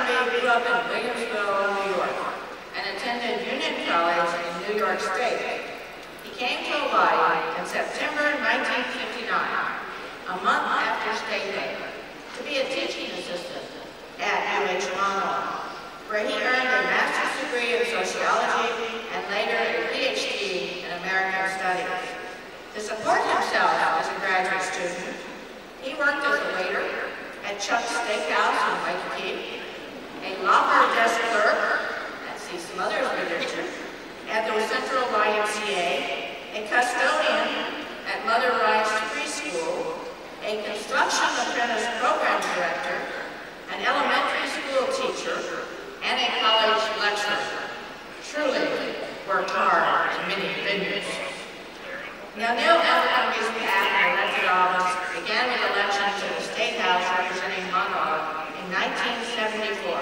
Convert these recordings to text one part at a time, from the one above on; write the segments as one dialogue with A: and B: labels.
A: Abercrombie grew up in Williamsville, New York, and attended Union College in New York State. He came to Hawaii in September 1959, a month after State Day, to be a teaching assistant at UH Manoa, where he earned a master's degree in sociology and later a PhD in American Studies. To support himself as a graduate student, he worked as a waiter at Chuck's Steakhouse in Waikiki, a lawyer desk clerk, let's see some others literature, at the Central YMCA, a custodian at Mother Rice Preschool, a construction apprentice program director, an elementary school teacher, and a college lecturer. Truly worked hard in many venues. Now, Neil Abercrombie's path in elected office began with election to the State House representing Manoa in 1974,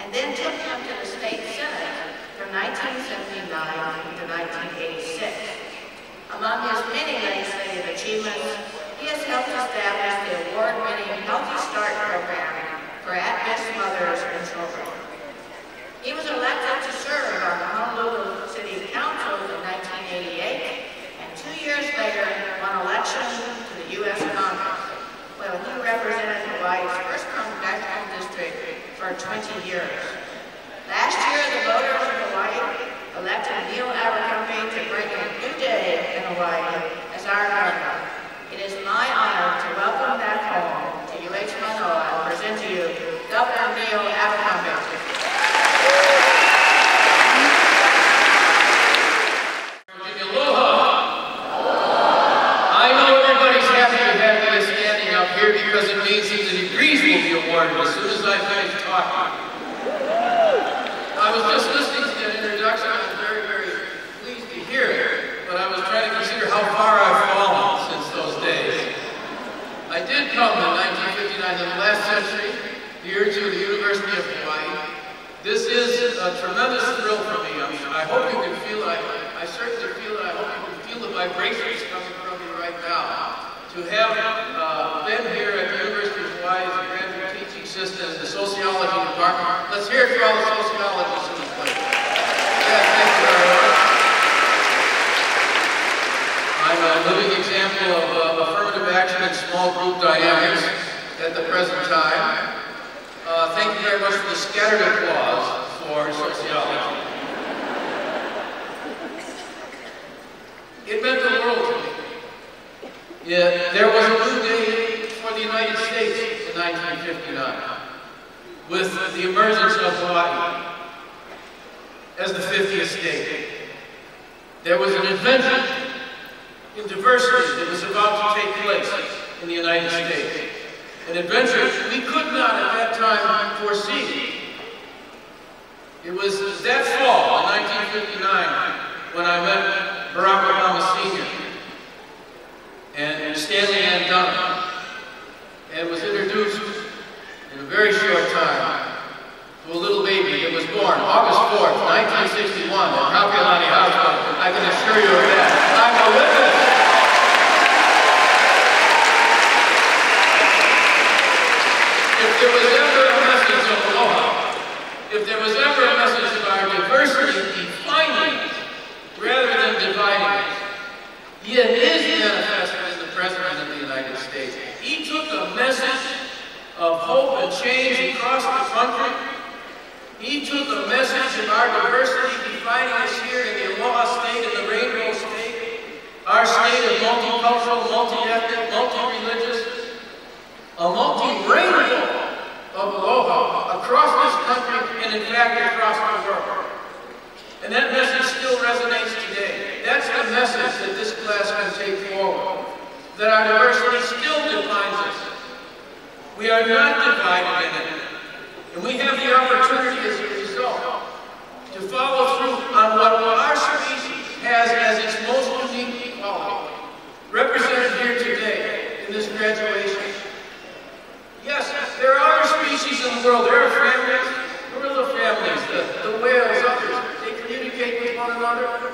A: and then took him to the State Senate from 1979 to 1986. Among his many legislative achievements, he has helped establish the award-winning Healthy Start program for at-risk mothers and children. He was elected to serve on the Honolulu City Council in 1988, and 2 years later won election to the U.S. Congress, where he represented Hawaii's 1st congressional district for 20 years. Last year, the voters of Hawaii elected Neil Abercrombie to bring a new day in Hawaii as our governor. It is my honor to welcome back home to UH Manoa and present to you Governor Neil Abercrombie.
B: Because it means that the degrees will be awarded as soon as I finish talking. I was just listening to that introduction. I was very, very pleased to hear it, but I was trying to consider how far I've fallen since those days. I did come in 1959 in the last century here to the University of Hawaii. This is a tremendous thrill for me. I hope you can feel it. I certainly feel it. I hope you can feel the vibrations coming from me right now. To have been here at the University of Hawaii as a graduate teaching assistant in the sociology department. Let's hear it for all the sociologists in the place. Yeah, thank you very much. I'm a living example of affirmative action and small group dynamics at the present time. Thank you very much for the scattered applause for sociology. It meant the world to me. Yeah, there was a new day for the United States in 1959 with the emergence of Hawaii as the 50th state. There was an adventure in diversity that was about to take place in the United States. An adventure we could not at that time foresee. It was that fall in 1959 when I met Barack Obama Sr. and Stanley Ann Dunham, and was introduced in a very short time to a little baby that was born August 4th, 1961 at Kapiolani Hospital. I can assure you of that. I'm a witness. If there was ever a message of aloha, if there was ever a message of our diversity defining us rather than dividing us, it is manifested in the President of the United States. He took a message of hope and change across the country. He took a message of our diversity defining us here in the Aloha State and the Rainbow State, our state of multicultural, multi-ethnic, multi-religious, a multi-rainbow of aloha across this country and in fact across the world. And that message still resonates today. That's the message that this class can take forward. That our diversity still defines us. We are not divided in it. And we have the opportunity as a result to follow through on what our species has as its most unique quality. Represented here today in this graduation. Yes, there are other species in the world. There are families, gorilla families, the whales, others. They communicate with one another.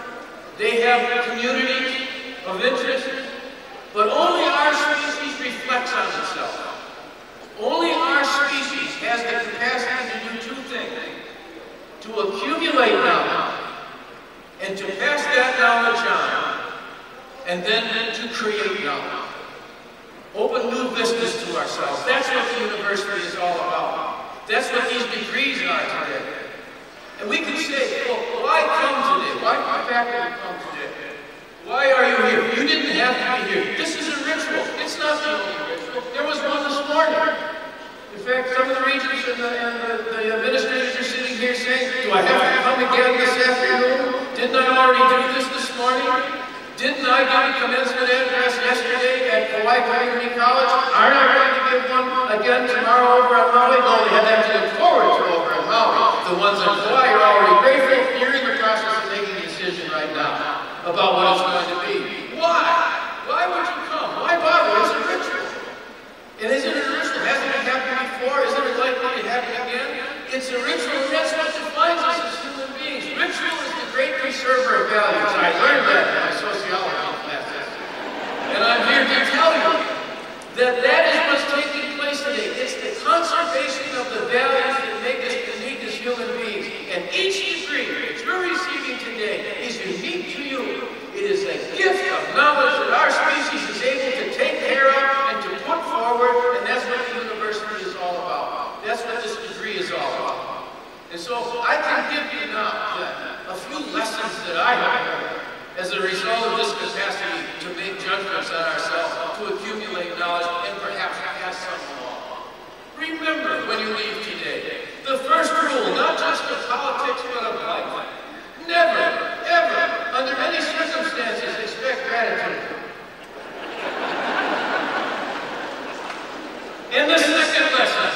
B: They have communities of interest. But only our species reflects on itself. Only our species has the capacity to to accumulate knowledge, and to pass that knowledge on, and then to create knowledge. Open new vistas to ourselves. That's what the university is all about. That's what these degrees are today. And we can say, well, why come today? Why faculty come today? Why are you here? You didn't have to be here. This is a ritual. It's not the only ritual. There was one this morning. In fact, some of the regents and the administrators are sitting here saying, do I have to come again this afternoon? Didn't I already do this morning? Didn't I give a commencement address yesterday at Kauai Community College? Aren't I going to give one again tomorrow over at Maui? No, we have that to look forward to over at Maui. The ones at Kauai are already grateful. You're in the process of making a decision right now about what it's going to be. Why? Why would you come? Why bother? It's a ritual. And isn't it a ritual? Hasn't it happened before? Isn't it likely to happen again? It's a ritual, and that's what defines us as human beings. Ritual is the great preserver of values. I learned that in my sociology classes. And I'm here to tell you that that is what's taking place today. It's the conservation of the values that make us unique as human beings. And each degree that you're receiving today is unique to you. It is a gift of knowledge that our species is able to take care of and to put forward, and that's what the university is all about. That's what this degree is all about. And so I can give you now a few lessons that I have learned as a result of this capacity to make judgments on ourselves, to accumulate knowledge, and perhaps pass some along. Remember when you leave today, the first rule, not just of politics, but of life. Never, ever, under any circumstances, expect gratitude. And the second lesson,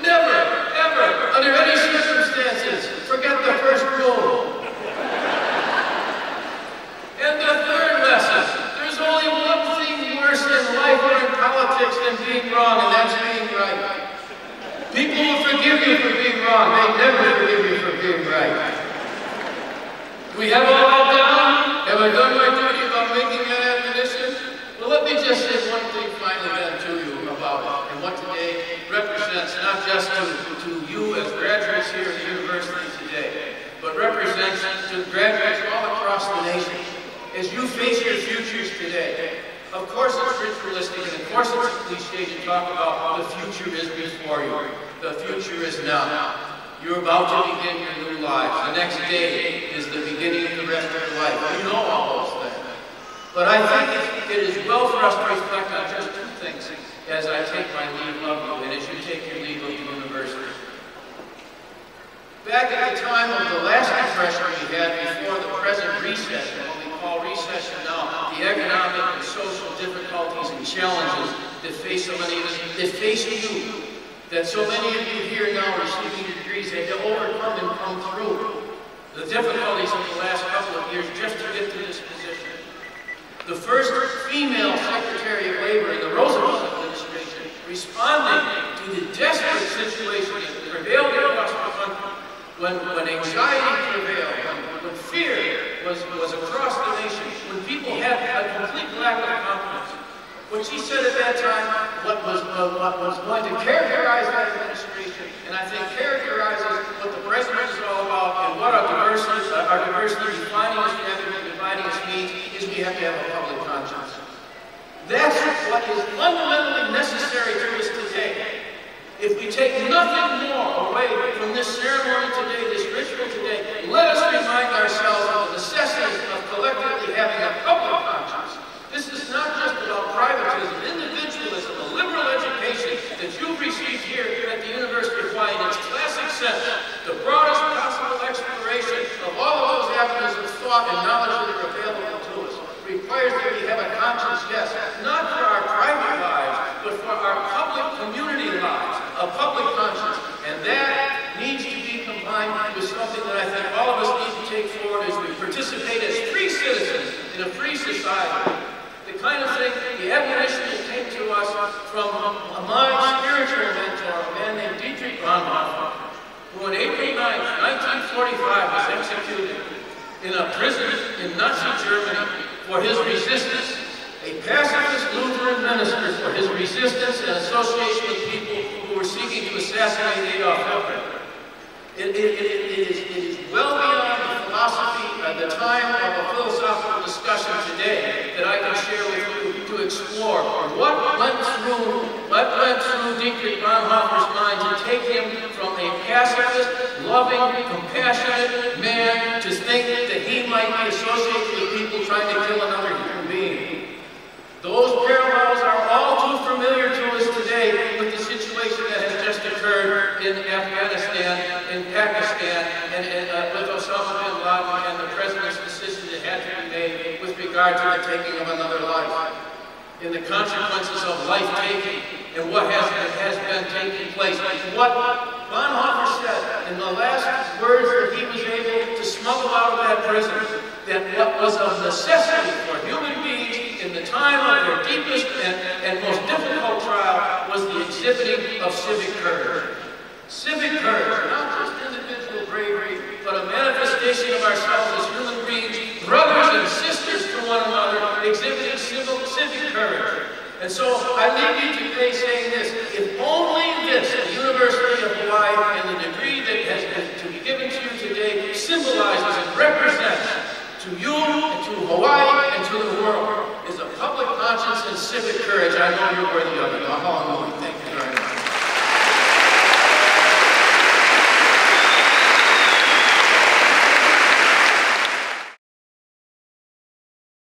B: never, ever, under any circumstances, forget the first rule. And the third lesson, there's only one thing worse in life or in politics than being wrong, and that's being right. People will forgive you for being wrong. They never forgive you for being right. Do we have all that down? Have I done my duty about making that admonition? Well, let me just say one thing finally then to you about it, and what today represents not just to you as graduates here at the university today, but represents to graduates all across the nation. As you face your futures today, of course it's ritualistic, and of course it's a cliche to talk about the future is before you. The future is now. You're about to begin your new lives. The next day is the beginning of the rest of your life. You know all those things. But I think it is well for us to reflect on just two things as I take my leave of you and as you take your leave of the university. Back at the time of the last depression we had before the present recession, what we call recession now, the economic and social difficulties and challenges that face so many of us, that face you, that so many of you here now receiving your degrees had to overcome and come through. The difficulties of the last couple of years just to get to this position. The first female Secretary of Labor in the Roosevelt administration responding to the desperate situation that prevailed across the country when anxiety prevailed, when fear was across the nation, when people had a complete lack of confidence. What she said at that time, what was going to characterize that administration, and I think characterizes what the president is all about, and what our diversity defining us rather than dividing us means, is we have to have a public conscience. That's what is fundamentally necessary to us today. If we take nothing more away from this ceremony today, this ritual today, let us remind ourselves of the necessity of collectively having a public conscience. This is not just about privatism, individualism, a liberal education that you've received here at the University of Hawaii in its classic sense, the broadest possible exploration of all of those avenues of thought and knowledge that are available to us, requires that we have a conscience, yes, not for our private lives, but for our public community lives, a public conscience. And that needs to be combined with something that I think all of us need to take forward as we participate as free citizens in a free society. The kind of thing, the admonition that came to us from my spiritual mentor, a man named Dietrich Bonhoeffer, who on April 9th, 1945 was executed in a prison in Nazi Germany for his resistance, a pacifist Lutheran minister for his resistance and association with people who were seeking to assassinate Adolf Hitler. It is time of a philosophical discussion today that I can share with you to explore what went through Dietrich Bonhoeffer's mind to take him from a pacifist, loving, compassionate man to think that he might be associated with people trying to kill another human being. Those parallels are all too familiar to us today with the situation that has just occurred in Afghanistan, in Pakistan, and with Osama bin Laden and the president's decision that had to be made with regard to the taking of another life, in the consequences of life-taking and what has been taking place. What Bonhoeffer said in the last words that he was able to smuggle out of that prison, that what was of necessity for human beings in the time of their deepest and most difficult trial was the exhibiting of civic courage. Civic courage, not just individual bravery, but a manifestation of ourselves as human beings, brothers and sisters to one another, exhibiting civic courage. And so I leave you today saying this: if only this, the University of Hawaii, and the degree that has been to be given to you today, symbolizes and represents to you and to Hawaii and to the world, is a public conscience and civic courage, I know you're worthy of it.